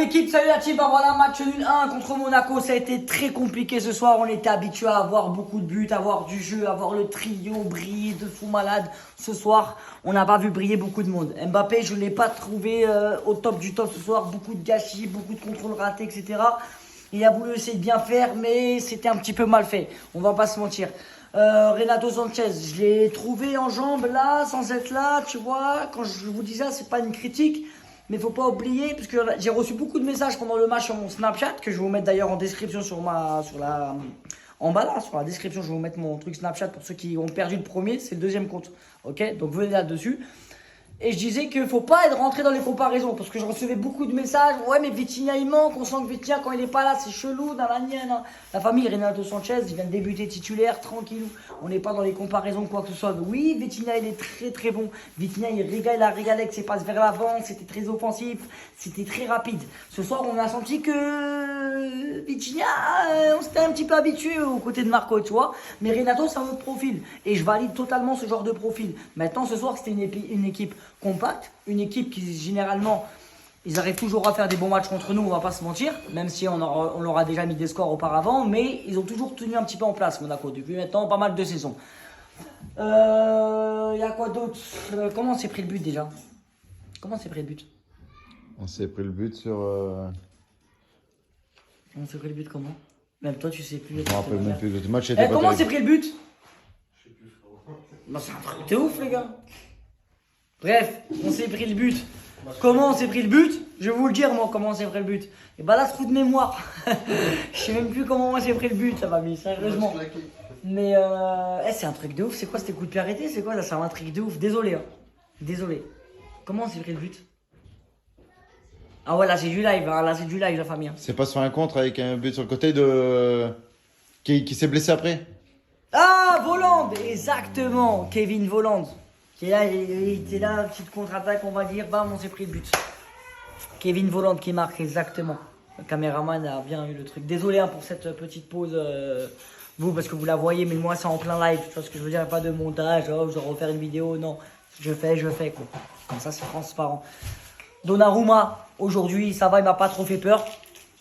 l'équipe, salut la team, bah voilà, match nul 1 contre Monaco, ça a été très compliqué ce soir, on était habitué à avoir beaucoup de buts, à avoir du jeu, à avoir le trio briller de fou malade. Ce soir, on n'a pas vu briller beaucoup de monde. Mbappé, je ne l'ai pas trouvé au top du top ce soir, beaucoup de gâchis, beaucoup de contrôles ratés, etc. Il a voulu essayer de bien faire, mais c'était un petit peu mal fait, on va pas se mentir. Renato Sanchez, je l'ai trouvé en jambes là, sans être là, tu vois, quand je vous dis ça, c'est pas une critique. Mais faut pas oublier, parce que j'ai reçu beaucoup de messages pendant le match sur mon Snapchat, que je vais vous mettre d'ailleurs en description en bas là, sur la description, je vais vous mettre mon truc Snapchat pour ceux qui ont perdu le premier, c'est le deuxième compte, ok? Donc venez là-dessus. Et je disais qu'il faut pas être rentré dans les comparaisons, parce que je recevais beaucoup de messages, ouais mais Vitinha il manque, on sent que Vitinha quand il est pas là c'est chelou, dans la mienne. La famille Renato Sanchez, il vient de débuter titulaire, tranquille, on n'est pas dans les comparaisons quoi que ce soit. Oui, Vitinha il est très très bon, Vitinha il a régalé avec ses passes vers l'avant, c'était très offensif, c'était très rapide. Ce soir on a senti que Vitinha, on s'était un petit peu habitué aux côtés de Marco, tu vois, mais Renato c'est un autre profil, et je valide totalement ce genre de profil. Maintenant ce soir c'était une équipe compacte, une équipe qui généralement ils arrivent toujours à faire des bons matchs contre nous, on va pas se mentir, même si on leur a déjà mis des scores auparavant, mais ils ont toujours tenu un petit peu en place Monaco depuis maintenant pas mal de saisons. Y a quoi d'autre? Comment on s'est pris le but déjà? Comment on s'est pris le but? On s'est pris le but sur. On s'est pris le but comment? Même toi tu sais plus. Je me rappelle même plus. Le match était pas comment on s'est terrible. pris le but? Je sais plus frérot. Bah, c'est un truc de ouf les gars. Bref, on s'est pris le but. Comment on s'est pris le but? Je vais vous le dire moi comment on s'est pris le but. Et bah là ce coup de mémoire. Je sais même plus comment on s'est pris le but ça m'a mis sérieusement. Mais c'est un truc de ouf. C'est quoi ces coups de pied arrêtés? C'est quoi là? C'est un truc de ouf. Désolé hein. Désolé. Comment on s'est pris le but? Ah ouais là c'est du live hein. Là c'est du live la famille hein. C'est pas sur un contre avec un but sur le côté de. Qui s'est blessé après? Ah Voland. Exactement. Kevin Voland. Qui est là, il était là, petite contre-attaque, on va dire, bam, on s'est pris le but. Kevin Voland qui marque, exactement. Le caméraman a bien eu le truc. Désolé hein, pour cette petite pause, vous, parce que vous la voyez, mais moi, c'est en plein live. Tu vois ce que je veux dire, pas de montage, oh, je dois refaire une vidéo, non. Je fais, quoi. Comme ça, c'est transparent. Donnarumma, aujourd'hui, ça va, il m'a pas trop fait peur.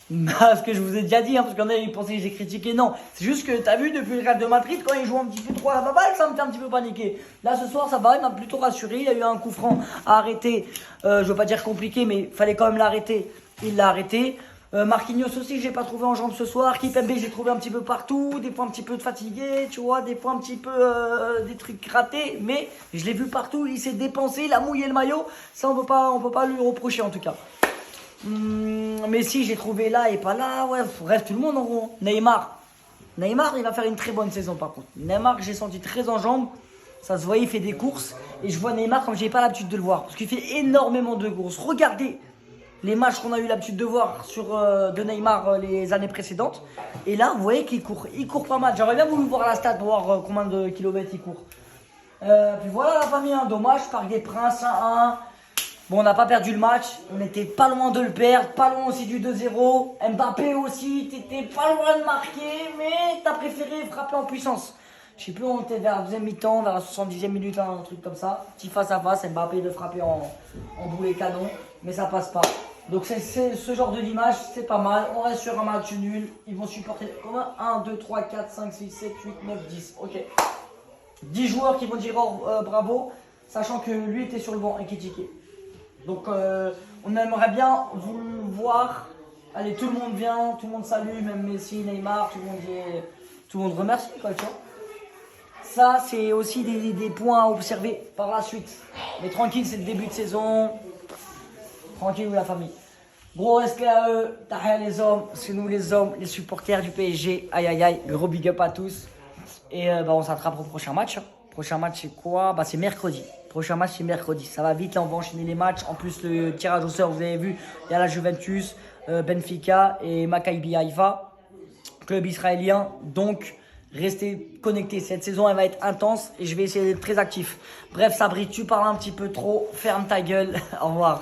Ce que je vous ai déjà dit, hein, parce qu'il y en a qui pensaient que j'ai critiqué. Non, c'est juste que t'as vu depuis le Real de Madrid, quand il joue un petit peu trop à la baballe, ça me fait un petit peu paniquer. Là ce soir, ça va, il m'a plutôt rassuré. Il a eu un coup franc à arrêter. Je veux pas dire compliqué, mais il fallait quand même l'arrêter. Il l'a arrêté. Marquinhos aussi, j'ai pas trouvé en jambes ce soir. Kimpembe, j'ai trouvé un petit peu partout. Des fois un petit peu fatigué, tu vois, des fois un petit peu des trucs ratés. Mais je l'ai vu partout. Il s'est dépensé, il a mouillé le maillot. Ça, on peut pas lui reprocher en tout cas. Mais si j'ai trouvé là et pas là, ouais, bref, tout le monde en gros. Neymar, il va faire une très bonne saison par contre. Neymar, j'ai senti très en jambes, ça se voit, il fait des courses. Et je vois Neymar comme j'ai pas l'habitude de le voir, parce qu'il fait énormément de courses. Regardez les matchs qu'on a eu l'habitude de voir de Neymar les années précédentes. Et là, vous voyez qu'il court pas mal. J'aurais bien voulu voir la stat pour voir combien de kilomètres il court. Puis voilà la famille, hein. Dommage, Parc des Princes 1-1. Bon, on n'a pas perdu le match, on n'était pas loin de le perdre, pas loin aussi du 2-0. Mbappé aussi, t'étais pas loin de marquer, mais t'as préféré frapper en puissance. Je sais plus, on était vers la deuxième mi-temps, vers la 70e minute, hein, un truc comme ça. Petit face à face, Mbappé de frapper en boulet canon, mais ça passe pas. Donc c'est ce genre d'image, c'est pas mal. On reste sur un match nul, ils vont supporter combien? 1, 2, 3, 4, 5, 6, 7, 8, 9, 10. Ok. 10 joueurs qui vont dire bravo, sachant que lui était sur le banc et qui tiquait. Donc on aimerait bien vous voir. Allez, tout le monde vient, tout le monde salue, même Messi, Neymar, tout le monde remercie quoi, tu vois. Ça c'est aussi des points à observer par la suite. Mais tranquille, c'est le début de saison. Tranquille la famille. Gros respect à eux, tahia les hommes, c'est nous les hommes, les supporters du PSG. Aïe aïe aïe, gros big up à tous. Et on s'attrape au prochain match. Prochain match c'est quoi? C'est mercredi. Prochain match c'est mercredi. Ça va vite, là on va enchaîner les matchs. En plus le tirage au sort, vous avez vu, il y a la Juventus, Benfica et Maccabi Haïfa, club israélien. Donc restez connectés. Cette saison elle va être intense et je vais essayer d'être très actif. Bref Sabri, tu parles un petit peu trop. Ferme ta gueule. Au revoir.